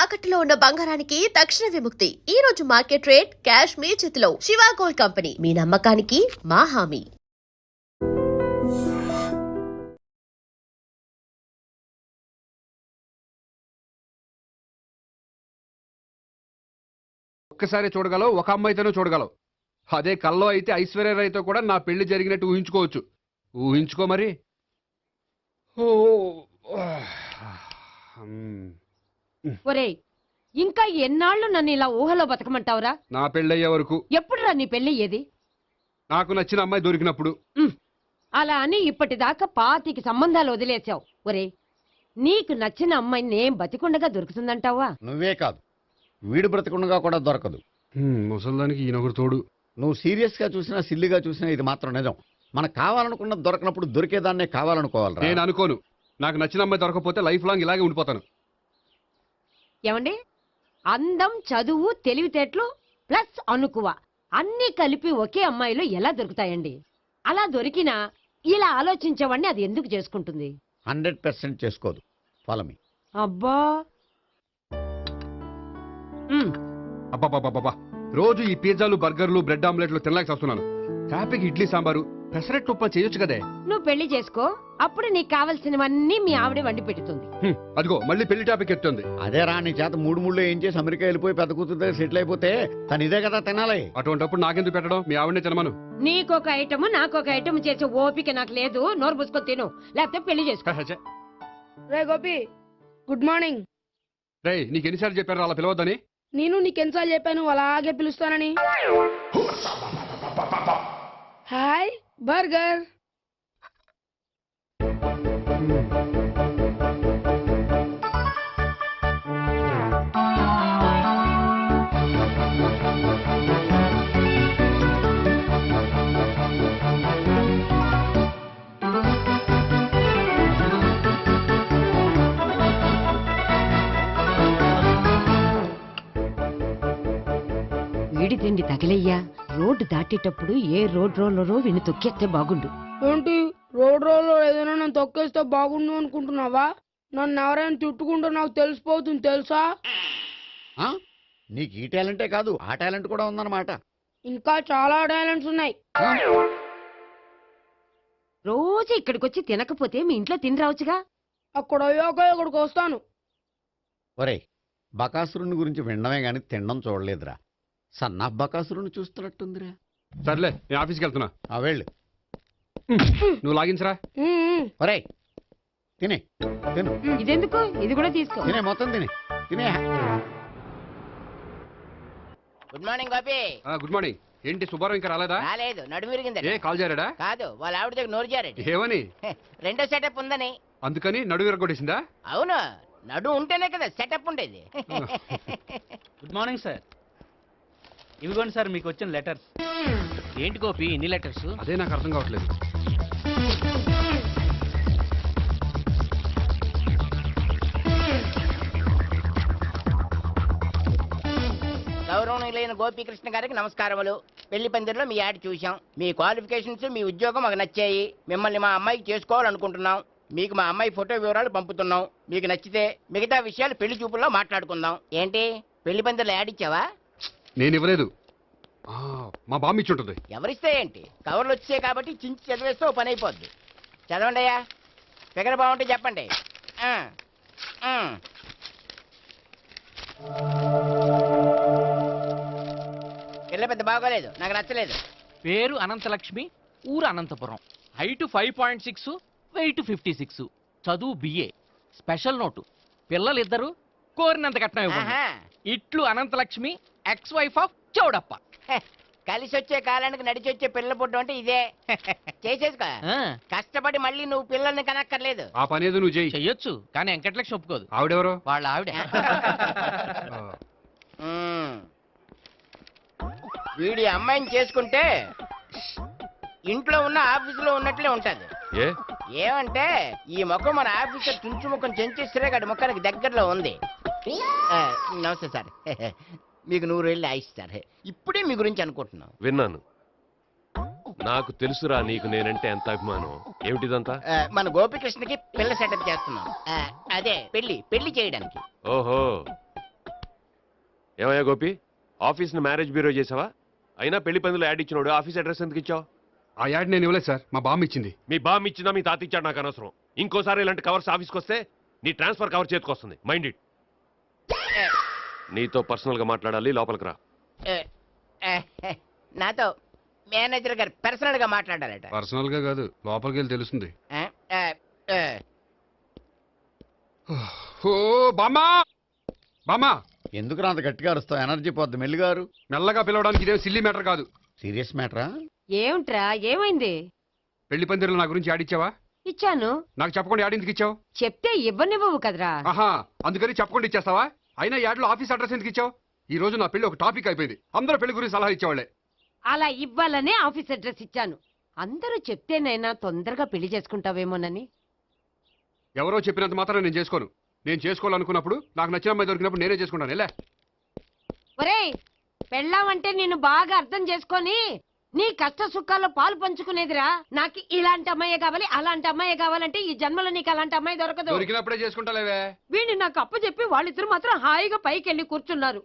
తాకట్టులో ఉన్న బంగారానికి తక్షణ విముక్తి. ఈ రోజు మార్కెట్ రేట్ క్యాష్ మీ చేతిలో. శివ గోల్డ్ కంపెనీ, మీ నమ్మకానికి మా హామీ. ఒక్కసారి చూడగలవు, ఒక అమ్మాయితోనే చూడగలవు. అదే కల్లో అయితే ఐశ్వర్యరాయ్తో కూడా నా పెళ్లి జరిగినట్టు ఊహించుకోవచ్చు. ఊహించుకో మరి. ఒరేయ్, ఇంకా ఎన్నాళ్ళు నన్ను ఇలా ఊహలో బతకమంటావురా? నా పెళ్ళయ్యే వరకు. ఎప్పుడురా నీ పెళ్లి ఏది? నాకు నచ్చిన అమ్మాయి దొరికినప్పుడు. అలా అని ఇప్పటిదాకా 25 సంబంధాలు వదిలేసావు. ఒరేయ్, నీకు నచ్చిన అమ్మాయి నేను బతికుండగా దొరుకుతుందంటావా? నువ్వే కాదు, వీడు బ్రతకుండగా కూడా దొరకదు. ముసల్దానికి ఈయనొకరు తోడు. నువ్వు సీరియస్ గా చూసినా సిల్లిగా చూసినా ఇది మాత్రం నిజం. మనకు కావాలనుకున్నది దొరకనప్పుడు దొరికేదాన్నే కావాలనుకోవాలి. నేను అనుకోను. నాకు నచ్చిన అమ్మాయి దొరకపోతే లైఫ్ లాంగ్ ఇలాగే ఉండిపోతాను. ఏమండి, అందం, చదువు, తెలివితేటలు ప్లస్ అనుకువ అన్నీ కలిపి ఒకే అమ్మాయిలో ఎలా దొరుకుతాయండి? అలా దొరికినా ఇలా ఆలోచించేవాడిని అది ఎందుకు చేసుకుంటుంది? 100% చేసుకోదు. Follow me. అబ్బా, అబ్బాబాబాబా, రోజు ఈ పిజ్జాలు, బర్గర్లు, బ్రెడ్ ఆమ్లెట్లు తినలేక వస్తున్నాను. హ్యాపీకి ఇడ్లీ సాంబారు, పెసరెట్ ఉప్మా చేయొచ్చు కదే. నువ్వు పెళ్లి చేసుకో, అప్పుడు నీకు కావలసినవన్నీ మీ ఆవిడే వండి పెడుతుంది. అదిగో మళ్ళీ పెళ్లి టాపిక్ ఎత్తుంది. అదే రాని చేత మూడు ఏం చేసి అమెరికా వెళ్ళిపోయి పెద్ద కూతురు సెటిల్ అయిపోతే తను ఇదే కదా తినాలి. అటువంటిప్పుడు నాకెందుకు పెట్టడం? మీ ఆవిడనే తినమను. నీకొక ఐటమ్ నాకొక ఐటమ్ చేసే ఓపిక నాకు లేదు. నోరు పుసుకొని తిను, లేకపోతే పెళ్లి చేసుకో. రే గోపి, గుడ్ మార్నింగ్. రే, నీకు ఎన్నిసార్లు చెప్పారు అలా పిలవద్దని? నేను నీకెన్నిసార్లు చెప్పాను అలాగే పిలుస్తానని? Hi burger. వీడి తిండి తగిలయ్యా. రోడ్డు దాటేటప్పుడు ఏ రోడ్ రోలరో విని తొక్కేస్తే బాగుండు. ఏంటి రోడ్ రోల్లో ఏదైనా నన్ను తొక్కేస్తే బాగుండు అనుకుంటున్నావా? నన్ను ఎవరైనా తిట్టుకుంటే నాకు తెలిసిపోతుంది తెలుసా? నీకు ఈ టాలెంటే కాదు, ఆ టాలెంట్ కూడా ఉందన్నమాట. ఇంకా చాలా టాలెంట్స్ ఉన్నాయి. రోజు ఇక్కడికి వచ్చి తినకపోతే మీ ఇంట్లో తిని రావచ్చుగా. అక్కడ అయ్యాక ఇక్కడికి వస్తాను. ఒరే, బకాసురుని గురించి వినడమే గాని తినడం చూడలేదురా. సన్నా బకాసురుని చూస్తున్నట్టుందిరా. సర్లే, నేను ఆఫీస్కి వెళ్తున్నా. వెళ్ళు. నువ్వు లాగించరా. ఒరే, తినే తిను. ఇదెందుకు? ఇది కూడా తీసుకో. తినే, మొత్తం తినే. Good morning Gopi. Good morning. ఏంటి సుబ్బారావు ఇంకా రాలేదా? రాలేదు, నడుము విరిగింది. ఏ కాల్ చేరాడా? కాదు, వాళ్ళ ఆవిడ దగ్గర నోరు జారాడు. ఏమని? రెండో సెటప్ ఉందని. అందుకని నడువు విరగొట్టేసిందా? అవును, నడు ఉంటేనే కదా సెటప్ ఉండేది. Good morning sir. ఇవిగోండి సార్ మీకు వచ్చిన లెటర్స్. ఏంటి గోపి ఇన్ని లెటర్స్? అదే నాకు అర్థం కావట్లేదు. గౌరవనీయులైన గోపీకృష్ణ గారికి నమస్కారములు. పెళ్లి పందిరిలో మీ యాడ్ చూశాం. మీ క్వాలిఫికేషన్స్, మీ ఉద్యోగం మాకు నచ్చాయి. మిమ్మల్ని మా అమ్మాయికి చేసుకోవాలనుకుంటున్నాం. మీకు మా అమ్మాయి ఫోటో వివరాలు పంపుతున్నాం. మీకు నచ్చితే మిగతా విషయాలు పెళ్లి చూపుల్లో మాట్లాడుకుందాం. ఏంటి, పెళ్లి పందిరిలో యాడ్ ఇచ్చావా? నేను ఇవ్వలేదు, మా బామ్మ ఇచ్చి ఉంటుంది. ఎవరిస్తే ఏంటి, కవర్లు వచ్చాయి కాబట్టి చించి చదివేస్తే ఓ పని అయిపోద్ది. చదవండి అయ్యా, ఫిగర్ బాగుంటే చెప్పండి. పిల్ల పెద్ద బాగోలేదు, నాకు నచ్చలేదు. పేరు అనంతలక్ష్మి, ఊరు అనంతపురం, హైట్ 5.6, వెయిట్ 56, చదువు BA, స్పెషల్ నోటు పిల్లలిద్దరు, కోరినంత కట్నం ఇవ్వండి. ఇట్లు Anantalakshmi, ex wife of Chowdappa. కలిసి వచ్చే కాలానికి నడిచి వచ్చే పిల్లల పుట్టం అంటే ఇదే. చేసేసుకో, కష్టపడి మళ్ళీ నువ్వు పిల్లల్ని కనక్కర్లేదు. ఆ పని ఏదో నువ్వు చేయి. చెయ్యొచ్చు, కానీ వెంకటలక్ష్మి ఒప్పుకోదు. ఆవిడెవరో? వాళ్ళ ఆవిడ. వీడి అమ్మాయిని చేసుకుంటే ఇంట్లో ఉన్న ఆఫీసులో ఉన్నట్లే ఉంటది. ఏమంటే ఈ ముఖం మన ఆఫీసర్ తుంచు ముఖం చెంచేశ్వరే గారి ముఖానికి దగ్గరలో ఉంది. నమస్తే సార్. మీకు 100 ఏళ్ళు ఆయుష్ సార్. ఇప్పుడే మీ గురించి అనుకుంటున్నాం. విన్నాను. నాకు తెలుసురా నీకు నేనంటే ఎంత అభిమానం. ఏమిటిదంతా? మన గోపికృష్ణకి పిల్ల సెటప్ చేస్తున్నాం. అదే పెళ్లి చేయడానికి. ఓహో, ఏమయ్యా గోపి, ఆఫీస్ని మ్యారేజ్ బ్యూరో చేసావా? అయినా పెళ్లి పందులు యాడ్ ఇచ్చినోడు ఆఫీస్ అడ్రస్ ఎందుకు ఇచ్చావు? ఆ యాడ్ నేను ఇవ్వలేదు సార్, మా బామ్మ ఇచ్చింది. మీ బామ్ ఇచ్చిందా మీ తాత ఇచ్చాడు నాకు అనవసరం. ఇంకోసారి ఇలాంటి కవర్స్ ఆఫీస్కి వస్తే నీ ట్రాన్స్ఫర్ కవర్ చేతికి వస్తుంది. Mind it. నీతో పర్సనల్ గా మాట్లాడాలి, లోపలికి రా. నాతో మేనేజర్ గారు పర్సనల్ గా మాట్లాడారట. పర్సనల్ గా కాదు, లోపలికి వెళ్ళి తెలుస్తుంది. ఓ బామ్మా, బామ్మా, ఎందుకు అంత గట్టిగా అరుస్తావు? ఎనర్జీ పోద్ది. మెల్లిగారు. మెల్లగా పిలవడానికి ఇదేం సిల్లీ మ్యాటర్ కాదు. సీరియస్ మ్యాటరా? ఏమిట్రా ఏమైంది? పెళ్లి పందిరిలో నా గురించి యాడ్ ఇచ్చావా? ఇచ్చాను. నాకు చెప్పకుండా యాడ్ ఎందుకు ఇచ్చావు? చెప్తే ఇవ్వనివ్వవు కదరా. ఆహా, అందుకని చెప్పకుండా ఇచ్చేస్తావా? అయినా యాడ్లో ఆఫీస్ అడ్రస్ ఎందుకు ఇచ్చావు? ఈ రోజు నా పెళ్లి ఒక టాపిక్ అయిపోయింది. అందరూ పెళ్లి గురించి సలహా ఇచ్చేవాళ్లే. అలా ఇవ్వాలనే ఆఫీస్ అడ్రస్ ఇచ్చాను. అందరూ చెప్తేనైనా తొందరగా పెళ్లి చేసుకుంటావేమోనని. ఎవరో చెప్పినంత మాత్రం నేను చేసుకోను. నేను చేసుకోవాలనుకున్నప్పుడు, నాకు నచ్చిన అమ్మాయి దొరికినప్పుడు నేనే చేసుకుంటాను. ఎలా? ఒరేయ్, పెళ్ళామంటే నిన్ను బాగా అర్థం చేసుకొని నీ కష్ట సుఖాల్లో పాలు పంచుకునేదిరా. నాకు ఇలాంటి అమ్మాయే కావాలి, అలాంటి అమ్మాయే కావాలంటే ఈ జన్మలో నీకు అలాంటి అమ్మాయి దొరకదు. దొరికినప్పుడే చేసుకుంటాలేవే. వీడిని నాకు అప్పు చెప్పి వాళ్ళిద్దరు మాత్రం హాయిగా పైకి వెళ్ళి కూర్చున్నారు.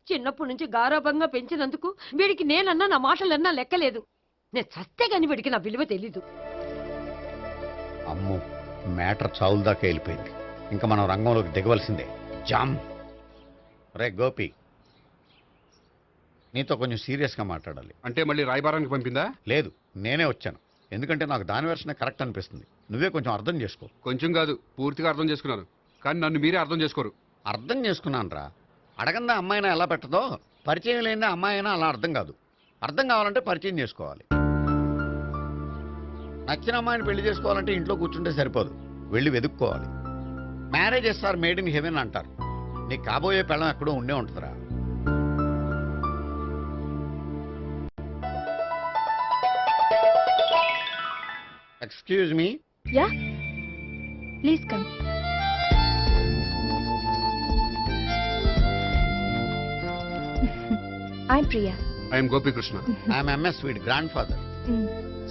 చిన్నప్పటి నుంచి గారాభంగా పెంచినందుకు వీడికి నేనన్నా నా మాటలన్నా లెక్కలేదు. నేను చస్తే గాని వీడికి నా విలువ తెలీదు. అమ్మో, మ్యాటర్ చావుల దాకా వెళ్ళిపోయింది. ఇంకా మనం రంగంలోకి దిగవలసిందే. జామ్. రే గోపి, నీతో కొంచెం సీరియస్గా మాట్లాడాలి. అంటే మళ్ళీ రాయబారానికి పంపిందా? లేదు, నేనే వచ్చాను. ఎందుకంటే నాకు దాని వెర్షనే కరెక్ట్ అనిపిస్తుంది. నువ్వే కొంచెం అర్థం చేసుకో. కొంచెం కాదు, పూర్తిగా అర్థం చేసుకున్నాను. కానీ నన్ను మీరే అర్థం చేసుకోరు. అర్థం చేసుకున్నాను రా. అడగందా అమ్మాయినా ఎలా పెట్టదో, పరిచయం లేని అమ్మాయి అయినా అలా అర్థం కాదు. అర్థం కావాలంటే పరిచయం చేసుకోవాలి. నచ్చిన అమ్మాయిని పెళ్లి చేసుకోవాలంటే ఇంట్లో కూర్చుంటే సరిపోదు, వెళ్ళి వెతుక్కోవాలి. Marriages are made in heaven అంటారు. నీకు కాబోయే పెళ్ళం ఎక్కడో ఉండే ఉంటుందిరా. Excuse me. Yeah, please come. I'm Priya. I'm Gopikrishna. I'm MS వీడ్ గ్రాండ్ ఫాదర్.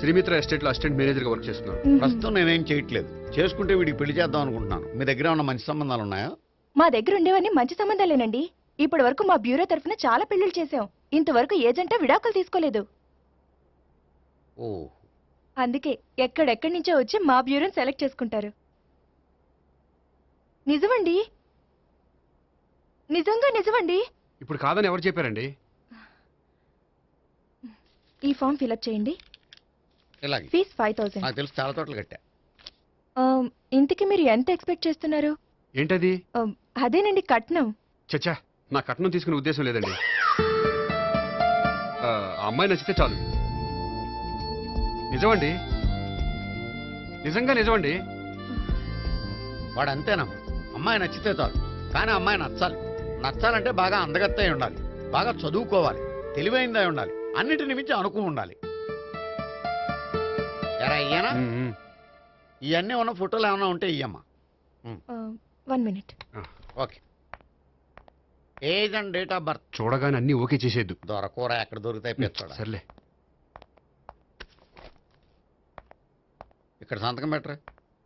శ్రీమిత్ర ఎస్టేట్ లో అసిస్టెంట్ మేనేజర్ గా వర్క్ చేస్తున్నాను. ప్రస్తుతం నేనేం చేయట్లేదు. చేసుకుంటే వీడికి పెళ్లి చేద్దాం అనుకుంటున్నాను. మీ దగ్గర ఉన్న మంచి సంబంధాలు ఉన్నాయా? మా దగ్గర ఉండేవన్నీ మంచి సంబంధాలేనండి. ఇప్పటి వరకు మా బ్యూరో తరఫున చాలా పెళ్లిళ్ళు చేశాం. ఇంతవరకు ఏజెంటా విడాకులు తీసుకోలేదు. ఓ, అందుకే ఎక్కడెక్కడి నుంచో వచ్చి మా బ్యూరోని సెలెక్ట్ చేసుకుంటారు. నిజమండి, నిజంగా నిజమండి. ఇప్పుడు కాదని ఎవరు చెప్పారండి? ఈ ఫామ్ ఫిలప్ చేయండి. ఇలాగే. ఫీజ్ 5000. నాకు తెలుసు, చాలా చోట్ల కట్టా. ఇంతకీ మీరు ఎంత ఎక్స్పెక్ట్ చేస్తున్నారు? ఏంటది? అదేనండి కట్నం. చచ్చా, నా కట్నం తీసుకునే ఉద్దేశం లేదండి. ఆ అమ్మాయి నచ్చితే చాలు. నిజమండి, నిజంగా నిజమండి. వాడు అంతేనా? అమ్మాయి నచ్చితే చాలు, కానీ అమ్మాయి నచ్చాలి. నచ్చాలంటే బాగా అందగత్తై ఉండాలి, బాగా చదువుకోవాలి, తెలివైందై ఉండాలి, అన్నిటిని మించి అనుకు ఉండాలి. ఎరా ఇయ్యనా? ఇవన్నీ ఉన్న ఫోటోలు ఏమైనా ఉంటే ఇయ్యమ్మా. 1 minute. Okay. Age and date of birth. చూడగానే అన్ని ఓకే చేసేద్దు. దొరకూర ఎక్కడ దొరుకుతాయి పెంచాడు. సర్లే. ఇక్కడ సంతకం పెట్టరా,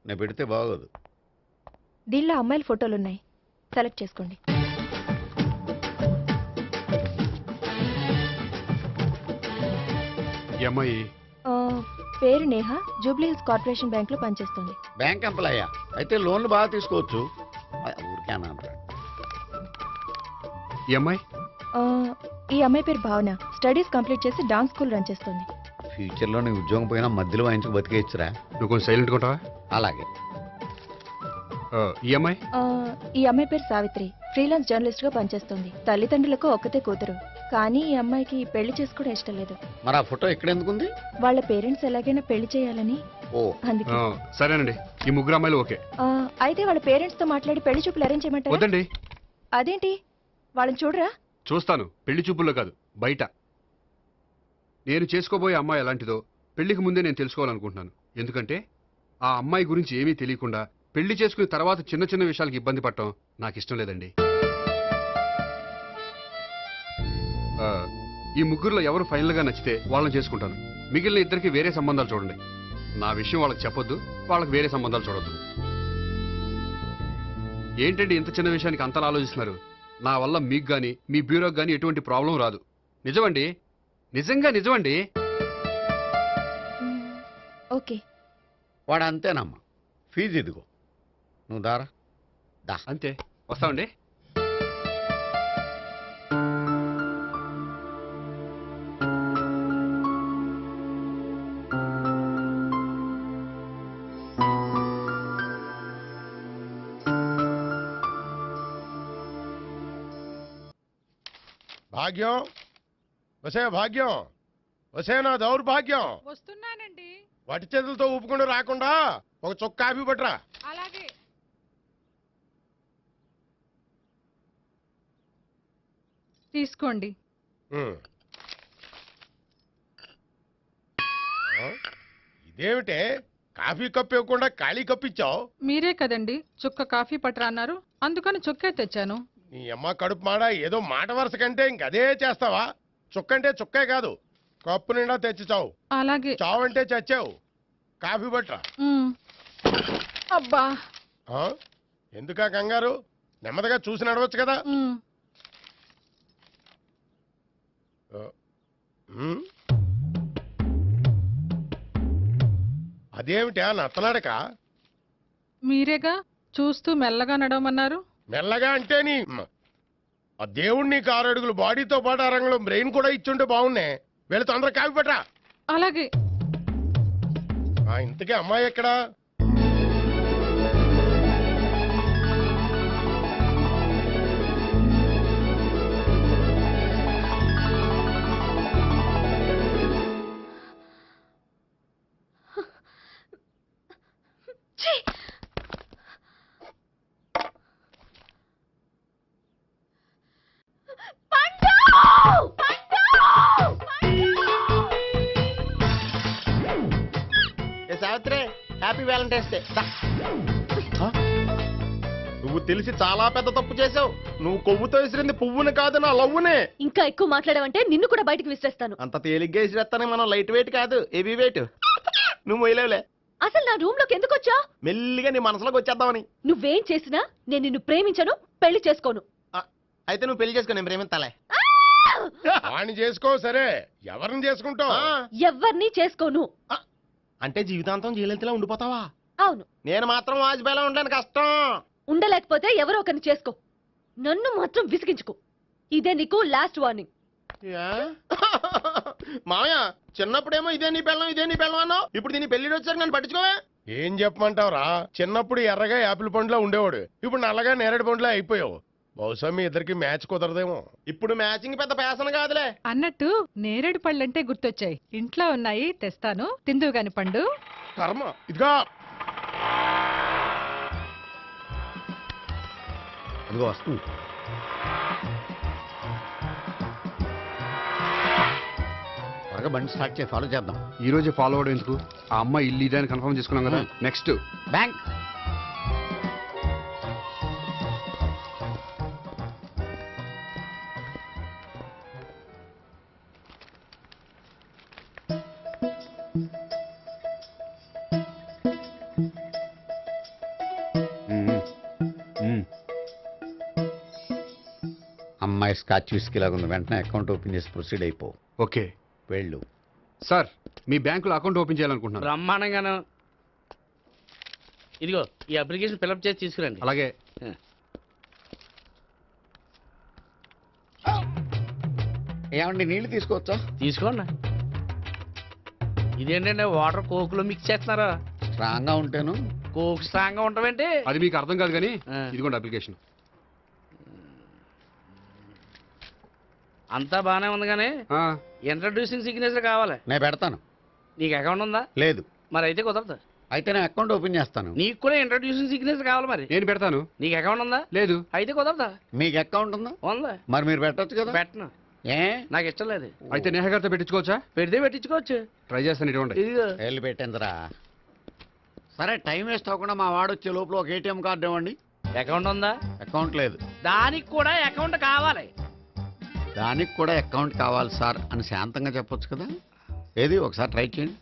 నేను పెడితే బాగోదు. దీనిలో అమ్మాయిల ఫోటోలు ఉన్నాయి, సెలెక్ట్ చేసుకోండి. ఈ అమ్మాయి పేరు Neha, Jubilee hills corporation bank లో పనిచేస్తుంది. బ్యాంక్ ఎంప్లాయా? అయితే లోన్లు బాగా తీసుకోవచ్చు. ఊరికే అన్నా. ఈ అమ్మాయి ఈ అమ్మాయి పేరు భావన. స్టడీస్ కంప్లీట్ చేసి డాన్స్ స్కూల్ రన్ చేస్తుంది. ఫ్యూచర్లో నీ ఉద్యోగం పోయినా మధ్యలో వాయించుకు బతికేయచ్చురా. నువ్వు కొంచెం సైలెంట్గా ఉంటావా? అలాగే. ఈ అమ్మాయి ఈ అమ్మాయి పేరు సావిత్రి. ఫ్రీలాన్స్ జర్నలిస్ట్ గా పనిచేస్తుంది. తల్లిదండ్రులకు ఒక్కతే కూతురు, కానీ ఈ అమ్మాయికి పెళ్లి చేసుకోవడం ఇష్టం లేదు. మరి ఆ ఫోటో ఎక్కడ ఎందుకుంది? వాళ్ళ పేరెంట్స్ ఎలాగైనా పెళ్లి చేయాలని. ఓ, అందుకే. సరేనండి, ఈ ముగ్గురు అమ్మాయిలు ఓకే. అయితే వాళ్ళ పేరెంట్స్ తో మాట్లాడి పెళ్లి చూపులు అరేంజ్ చేయమంటారా? వద్దండి. అదేంటి? వాళ్ళని చూడరా? చూస్తాను, పెళ్లి చూపుల్లో కాదు, బయట. నేను చేసుకోబోయే అమ్మాయి ఎలాంటిదో పెళ్లికి ముందే నేను తెలుసుకోవాలనుకుంటున్నాను. ఎందుకంటే ఆ అమ్మాయి గురించి ఏమీ తెలియకుండా పెళ్లి చేసుకున్న తర్వాత చిన్న చిన్న విషయాలకు ఇబ్బంది పడటం నాకు ఇష్టం లేదండి. ఈ ముగ్గురులో ఎవరు ఫైనల్ గా నచ్చితే వాళ్ళని చేసుకుంటాను. మిగిలిన ఇద్దరికి వేరే సంబంధాలు చూడండి. నా విషయం వాళ్ళకి చెప్పొద్దు, వాళ్ళకి వేరే సంబంధాలు చూడొద్దు. ఏంటండి ఇంత చిన్న విషయానికి అంతలా ఆలోచిస్తున్నారు? నా వల్ల మీకు గాని మీ బ్యూరోకి గాని ఎటువంటి ప్రాబ్లం రాదు. నిజమండి, నిజంగా నిజమండి. ఓకే. వాడు అంతేనమ్మా. ఫీజు ఇదిగో, నువ్వు దారా. దా. అంతే, వస్తామండి. భాగ్యం, వసే భాగ్యం, వసే నా దౌర్భాగ్యం. వస్తున్నానండి. వటి చేతులతో ఊపుకుండా రాకుండా ఒక చుక్క కాఫీ పట్టరా. అలాగే. తీసుకోండి. ఉమ్. ఆ? ఇదేమిటే కాఫీ కప్పు ఇవ్వకుండా ఖాళీ కప్పు ఇచ్చావు? మీరే కదండి చుక్క కాఫీ పట్టరా అన్నారు, అందుకని చుక్కే తెచ్చాను. నీ అమ్మ కడుపు మాడ, ఏదో మాట వరుస కంటే ఇంకదే చేస్తావా? చుక్కంటే చుక్కే కాదు, కప్పు నిండా తెచ్చి చావు. అలాగే. చావు అంటే చచ్చావు. కాఫీ పట్టరా. అబ్బా. ఆ? ఎందుకా కంగారు? నెమ్మదిగా చూసి నడవచ్చు కదా. ఉమ్. అదేమిటా నత్తలాడక? మీరేగా చూస్తూ మెల్లగా నడవమన్నారు. మెల్లగా అంటే నీ ఆ దేవుడు నీకు 6 అడుగులు బాడీతో పాటు ఆ రంగంలో బ్రెయిన్ కూడా ఇచ్చుంటే బాగున్నే. వీళ్ళు తొందరగా కాఫీ పట్టరా. అలాగే. ఇంతకీ అమ్మాయి ఎక్కడా? Savitri, happy Valentine's day. నువ్వు తెలిసి చాలా పెద్ద తప్పు చేసావు. నువ్వు కొవ్వుతో విసిరింది పువ్వుని కాదు, నా లవ్వునే. ఇంకా ఎక్కువ మాట్లాడావంటే నిన్ను కూడా బయటకు విసిరేస్తాను. అంత తేలిగ్గా విసిరేస్తానే, మనం లైట్ వెయిట్ కాదు, హెవీ వెయిట్. నువ్వు మొయ్యలేవులే. అసలు నా రూమ్ లోకి ఎందుకు వచ్చా? మెల్లిగా నీ మనసులోకి వచ్చేద్దామని. నువ్వేం చేసినా నేను నిన్ను ప్రేమించను, పెళ్లి చేసుకోను. అయితే నువ్వు పెళ్లి చేసుకో, నేను ప్రేమిస్తాలే. వాణ్ణి చేసుకో సరే, ఎవరిని చేసుకుంటావు? ఎవ్వరిని చేసుకోను. అంటే జీవితాంతం జైలెంతలా ఉండిపోతావా? అవును. నేను మాత్రం వాజ్పేయిలా ఉండడానికి కష్టం. ఉండలేకపోతే ఎవరో ఒకరిని చేసుకో, నన్ను మాత్రం విసిగించుకో. ఇదే నీకు లాస్ట్ వార్నింగ్. మామయ్య, చిన్నప్పుడేమో ఇదే నీ పెళ్ళం ఇదే నీ పెళ్ళం అన్నావు, ఇప్పుడు దీని పెళ్లి వచ్చారు నన్ను పట్టించుకోవే. ఏం చెప్పమంటావురా? చిన్నప్పుడు ఎర్రగా యాపిల్ పండులా ఉండేవాడు, ఇప్పుడు నల్లగా నేరేడు పండులా అయిపోయావు. బహుశా మీ ఇద్దరికి మ్యాచ్ కుదరదేమో. ఇప్పుడు మ్యాచింగ్ పెద్ద పేసన కాదులే. అన్నట్టు నేరేడు పళ్ళంటే గుర్తొచ్చాయి. ఇంట్లో ఉన్నాయి, తెస్తాను, తిందువు గాని పండు. కర్మ. ఇదిగా అదిగో వస్తుంది. త్వరగా బండి స్టార్ట్ చేసి ఫాలో చేద్దాం. ఈ రోజే ఫాలో అవడం ఎందుకు? ఆ అమ్మాయి ఇల్లు ఇదే అని కన్ఫర్మ్ చేసుకున్నాం కదా. Next bank. అమ్మాయి స్కాచ్ విస్కీ లాగా ఉంది. వెంటనే అకౌంట్ ఓపెన్ చేసి ప్రొసీడ్ అయిపో. ఓకే. వెళ్ళు. సార్, మీ బ్యాంకులో అకౌంట్ ఓపెన్ చేయాలనుకుంటున్నాను. బ్రహ్మాండంగాను. ఇదిగో ఈ అప్లికేషన్ ఫిల్అప్ చేసి తీసుకురండి. అలాగే. ఏమండి నీళ్లు తీసుకోవచ్చా? తీసుకోండి. ఇదేంటంటే వాటర్ కోకులో మిక్స్ చేస్తున్నారా? స్ట్రాంగ్ గా ఉంటేను. కోక్ స్ట్రాంగ్ గా ఉండవేంటి? అది మీకు అర్థం కాదు కానీ ఇదిగోండి అప్లికేషన్. అంతా బానే ఉంది కానీ ఇంట్రడ్యూసింగ్ సిగ్నేచర్ కావాలి. నేను పెడతాను. నీకు అకౌంట్ ఉందా? లేదు. మరి అయితే కుదరదు. అయితే నేను అకౌంట్ ఓపెన్ చేస్తాను. నీకు కూడా ఇంట్రడ్యూసింగ్ సిగ్నేచర్ కావాలి. మరి నేను పెడతాను. నీకు అకౌంట్ ఉందా? లేదు. అయితే కుదరదా? మీకు అకౌంట్ ఉందా? ఉందా? మరి మీరు పెట్టచ్చు కదా. పెట్టను. ఏ నాకు ఇష్టం లేదు. అయితే నేహ గారితో పెట్టించుకోవచ్చా? పెడితే పెట్టించుకోవచ్చు. ట్రై చేస్తాను. ఇటువంటి ఇదిగో వెళ్ళి పెట్టిందిరా. సరే, టైం వేస్ట్ అవ్వకుండా మా వాడు వచ్చే లోపల ఒక ఏటీఎం కార్డు ఇవ్వండి. అకౌంట్ ఉందా? అకౌంట్ లేదు. దానికి కూడా అకౌంట్ కావాలి. దానికి కూడా అకౌంట్ కావాలి సార్ అని శాంతంగా చెప్పొచ్చు కదా. ఏది ఒకసారి ట్రై చేయండి.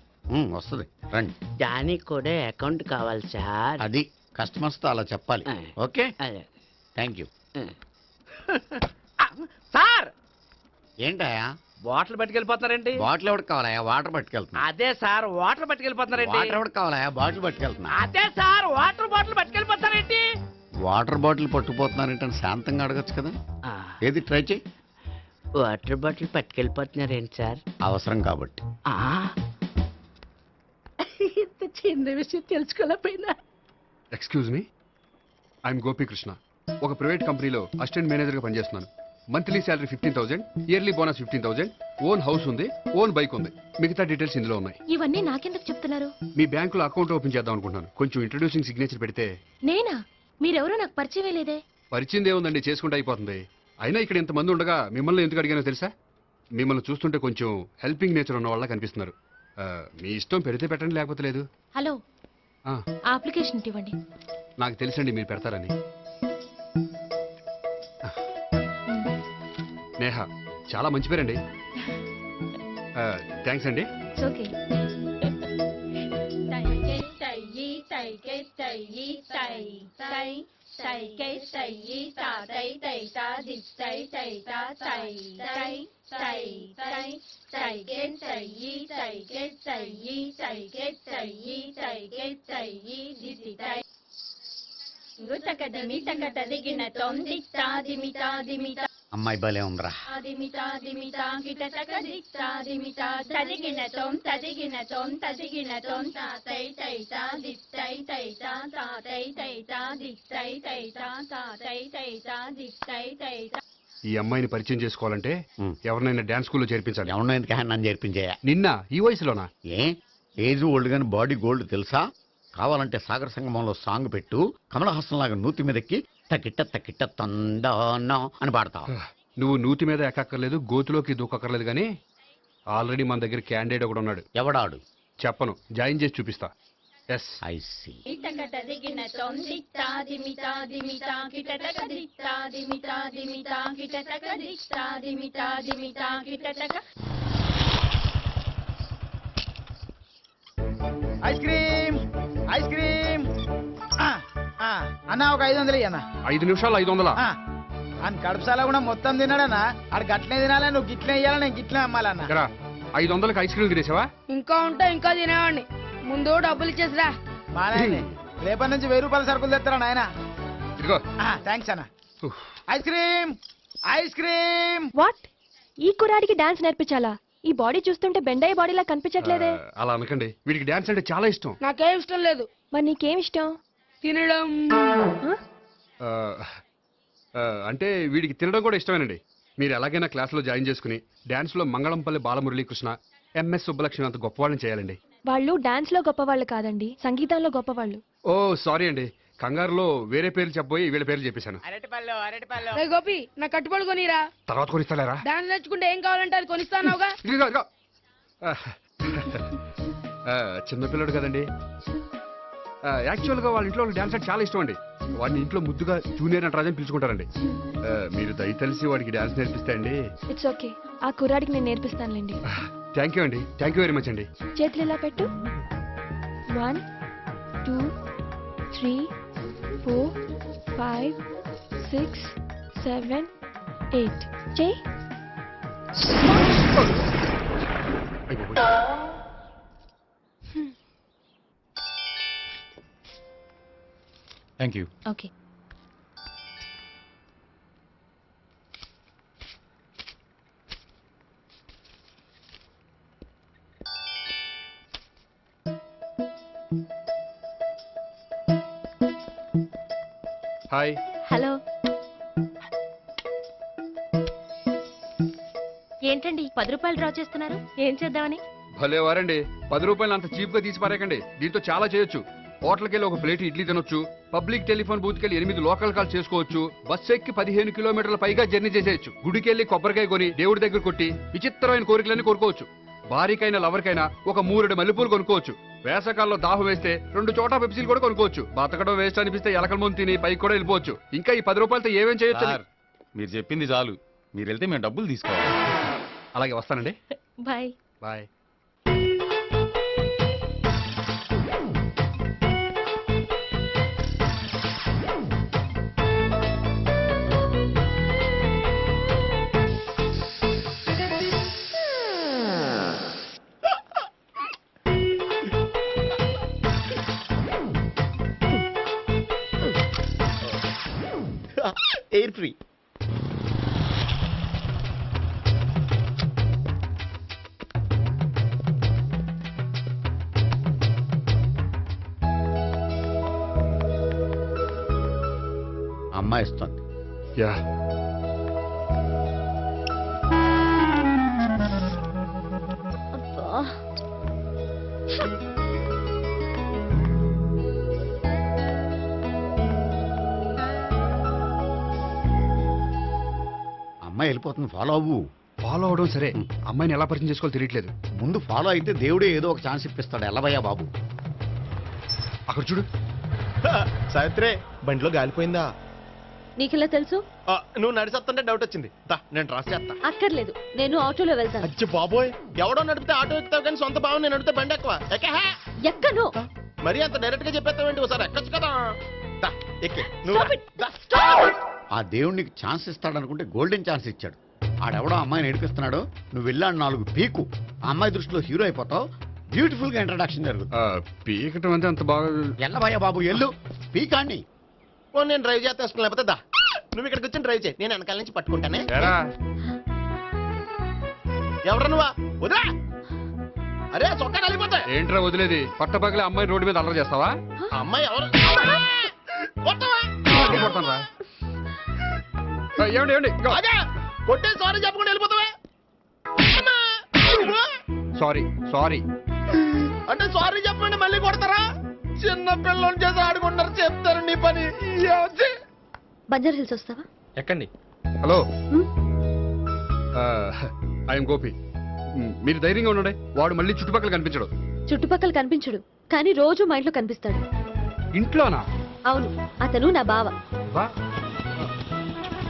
వస్తుంది, రండి. దానికి కూడా అకౌంట్ కావాలి సార్. అది కస్టమర్స్తో అలా చెప్పాలి. Okay, thank you. సార్ ఏంటయ్యా బాటిల్ పట్టుకెళ్ళిపోతున్నారండి బాటిల్ ఎవరికి కావాలయ్యా వాటర్ పట్టుకెళ్తున్నా అదే సార్ వాటర్ పట్టుకెళ్ళిపోతున్నారండి వాటర్ ఎవరికి కావాలయ్యా బాటిల్ పట్టుకెళ్తున్నా అదే సార్ వాటర్ బాటిల్ పట్టుకెళ్ళిపోతారేంటి వాటర్ బాటిల్ పట్టుకుపోతున్నారంటే శాంతంగా అడగచ్చు కదా ఏది ట్రై చేయి వాటర్ బాటిల్ పట్టుకెళ్ళిపోతున్నారేంటి సార్? అవసరం కాబట్టి ఇంత చిన్న విషయం తెలుసుకోలేకపోయినా. Excuse me, I'm Gopikrishna. ఒక ప్రైవేట్ కంపెనీలో అసిస్టెంట్ మేనేజర్గా పనిచేస్తున్నాను. Monthly salary 15,000, yearly bonus 15,000, own house ఉంది, ఓన్ బైక్ ఉంది. మిగతా డీటెయిల్స్ ఇందులో ఉన్నాయి. ఇవన్నీ నాకెందుకు చెప్తున్నారు? మీ బ్యాంకులో అకౌంట్ ఓపెన్ చేద్దాం అనుకుంటున్నాను. కొంచెం ఇంట్రొడ్యూసింగ్ సిగ్నేచర్ పెడితే. నేనా? మీరెవరో నాకు పరిచయమే లేదే. పరిచయం ఏముందండి, చేసుకుంటే అయిపోతుంది. అయినా ఇక్కడ ఇంతమంది ఉండగా మిమ్మల్ని ఎందుకు అడిగానో తెలుసా? మిమ్మల్ని చూస్తుంటే కొంచెం హెల్పింగ్ నేచర్ ఉన్న వాళ్ళ కనిపిస్తున్నారు. మీ ఇష్టం పెడితే పెట్టండి, లేకపోతే లేదు. హలో, ఆ, అప్లికేషన్ ఇవ్వండి. నాకు తెలుసండి మీరు పెడతారని. నేహ, చాలా మంచి పేరండి. థ్యాంక్స్ అండి. ఓకే. అమ్మాయి భలే ఉందిరా. ఈ అమ్మాయిని పరిచయం చేసుకోవాలంటే ఎవరినైనా డాన్స్ స్కూల్లో చేర్పించాలి. ఎవరినో ఎందుకు నన్ను చేర్పించేయా? నిన్న ఈ వయసులోనా? ఏ ఏజ్ ఓల్డ్ గాని బాడీ గోల్డ్ తెలుసా? కావాలంటే సాగర సంగమంలో సాంగ్ పెట్టు, కమలహాసం లాగా నూతి మీదకి తకిట్ట తకిట్ట తందానా అని పాడతావు. నువ్వు నూతి మీద ఎక్కక్కర్లేదు, గోతులోకి దూకక్కర్లేదు, కానీ ఆల్రెడీ మన దగ్గర క్యాండిడేట్ ఒకడు ఉన్నాడు. ఎవడాడు? చెప్పను, జాయిన్ చేసి చూపిస్తా. Yes, I see. Ice cream ice cream అన్న ఒక 500 అన్న. 5 నిమిషాలు 500. అని కడుపుసాల కూడా మొత్తం తిన్నాడన్నా. ఆడు గట్లనే తినాలి, నువ్వు గిట్లే ఇయ్యాలి, నేను గిట్లే అమ్మాలన్న. 500కి ఐస్ క్రీమ్ తినేసావా? ఇంకా ఉంటే ఇంకా తినేవాడిని. ముందు డబ్బులు ఇచ్చేసిరా. మా నాయన రేపటి నుంచి 1000 రూపాయల సరుకులు తెస్తారా నాయన? ఇదిగో. థ్యాంక్స్ అన్న. Ice cream ice cream. What? ఈ కుర్రాడికి డాన్స్ నేర్పించాలా? ఈ బాడీ చూస్తుంటే బెండాయి బాడీలా కనిపించట్లేదే. అలా అనకండి, వీడికి డాన్స్ అంటే చాలా ఇష్టం. నాకేం ఇష్టం లేదు. మరి నీకేం ఇష్టం? తినడం. అంటే వీడికి తినడం కూడా ఇష్టమేనండి. మీరు ఎలాగైనా క్లాస్లో జాయిన్ చేసుకుని డాన్స్లో మంగళంపల్లి బాలమురళీకృష్ణ, ఎంఎస్ సుబ్బలక్ష్మి అంత గొప్పవాళ్ళని చేయాలండి. వాళ్ళు డాన్స్ లో గొప్పవాళ్ళు కాదండి, సంగీతంలో గొప్పవాళ్ళు. ఓ సారీ అండి, కంగారులో వేరే పేర్లు చెప్పబోయి వీళ్ళ పేర్లు చెప్పేశాను. అరటిపళ్ళు అరటిపళ్ళు. రే గోపి, నా కట్టుబడి కొనిరా. తర్వాత కొనిస్తారా? డాన్స్ నేర్చుకుంటే ఏం కావాలంటే అది కొనిస్తానావుగా. చిన్నపిల్లడు కదండి. యాక్చువల్గా వాళ్ళ ఇంట్లో డాన్స్ అంటే చాలా ఇష్టం అండి. వాడిని ఇంట్లో ముద్దుగా జూనియర్ నటరాజన్ పిలుచుకుంటారండి. మీరు దయతలిసి వాడికి డాన్స్ నేర్పిస్తే అండి. ఇట్స్ ఓకే, ఆ కుర్రాడికి నేను నేర్పిస్తానులేండి. థ్యాంక్ యూ అండి, థ్యాంక్ యూ వెరీ మచ్ అండి. చేతులు ఇలా పెట్టు. 1 2 3 4 5 6 7 8 చేయి. Thank you. Okay. Hi. Hello. ఏంటండి 10 రూపాయలు డ్రా చేస్తున్నారు? ఏం చేద్దామని? భలే వారండి, 10 రూపాయలు అంత చీప్ గా తీసి పారేకండి. దీంతో చాలా చేయొచ్చు. హోటల్కి వెళ్ళి ఒక ప్లేట్ ఇడ్లీ తినొచ్చు, పబ్లిక్ టెలిఫోన్ బూత్కి వెళ్ళి 8 లోకల్ కాల్ చేసుకోవచ్చు, బస్సు ఎక్కి 15 కిలోమీటర్ల పైగా జర్నీ చేసేయచ్చు, గుడికి వెళ్ళి కొబ్బరికాయ కొని దేవుడి దగ్గర కొట్టి విచిత్రమైన కోరికలన్నీ కోరుకోవచ్చు, భారీకైనా లవర్కైనా ఒక 3 మల్లెపూలు కొనుక్కోవచ్చు, వేసకాల్లో దాహం వేస్తే 2 చోట పెప్సీలు కూడా కొనుక్కోవచ్చు, బతకడం వేస్ట్ అనిపిస్తే ఎలకల ముందు తిని పైకి కూడా వెళ్ళిపోవచ్చు. ఇంకా ఈ 10 రూపాయలతో ఏమేం చేయొచ్చు? మీరు చెప్పింది చాలు, మీరు వెళ్తే మేము డబ్బులు తీసుకోవాలి. అలాగే వస్తానండి. బాయ్. బాయ్. మిస్టరీ. అమ్మాయి ఇస్తుంది. యా అమ్మాయి వెళ్ళిపోతుంది, ఫాలో అవ్వు. ఫాలో అవడం సరే, అమ్మాయిని ఎలా పరిచయం చేసుకోవాలో తెలియట్లేదు. ముందు ఫాలో అయితే దేవుడే ఏదో ఒక ఛాన్స్ ఇప్పిస్తాడు. ఎలవయ్యా బాబు. అక్కడ చూడు. సావిత్రి, బండిలో గాలిపోయిందా? నీకెలా తెలుసు? నువ్వు నడిచేస్తుంటే డౌట్ వచ్చింది. నేను డ్రాస్ చేస్తా. అక్కర్లేదు, నేను ఆటోలో వెళ్తాను. అచ్చి బాబోయ్, ఎవడో నడిపితే ఆటో ఎక్కుతావు కానీ సొంత భావం నేను నడిపితే బండి ఎక్కువ. ఎక్కను. మరి అంత డైరెక్ట్ గా చెప్పేస్తావేంటి? ఒకసారి ఎక్కొచ్చు కదా. ఎక్కే ఆ దేవుడు నీకు ఛాన్స్ ఇస్తాడనుకుంటే గోల్డెన్ ఛాన్స్ ఇచ్చాడు. ఆడెవడో అమ్మాయిని ఏడిపిస్తున్నాడు, నువ్వు వెళ్ళాడు 4 పీకు. ఆ అమ్మాయి దృష్టిలో హీరో అయిపోతావు. బ్యూటిఫుల్ గా ఇంట్రడక్షన్ జరుగుతుంది. పీకటం అంటే అంత బాగా ఎల్లబయ్యా బాబు, ఎల్లు పీకాన్ని. నేను డ్రైవ్ చేస్తాను, లేకపోతే దా నువ్వు ఇక్కడికి వచ్చి డ్రైవ్ చేయి, నేను వెనకాల నుంచి పట్టుకుంటానే. ఎవరు నువ్వా? వదిలా. అరే చొక్కా కలిగిపోతా. ఏంట్రా వదిలేది? పట్టపగలే అమ్మాయి రోడ్డు మీద అల్లరి చేస్తావా? అమ్మాయి ఎవరు? కొడతాను రా. ఏమండి ఏమండి, అదే కొట్టే సారీ చెప్పకుండా వెళ్ళిపోతావా? సారీ సారీ అంటే సారీ చెప్పండి మళ్ళీ కొడతారా? చిన్న పిల్లలు చేసి ఆడుకుంటారు, చెప్తారు నీ పని. బంజారా హిల్స్ వస్తావా? ఎక్కండి. Hello, I'm Gopi. మీరు ధైర్యంగా ఉండండి. వాడు మళ్ళీ చుట్టుపక్కల కనిపించడు. చుట్టుపక్కల కనిపించడు, కానీ రోజు మా ఇంట్లో కనిపిస్తాడు. ఇంట్లోనా? అవును, అతను నా బావ.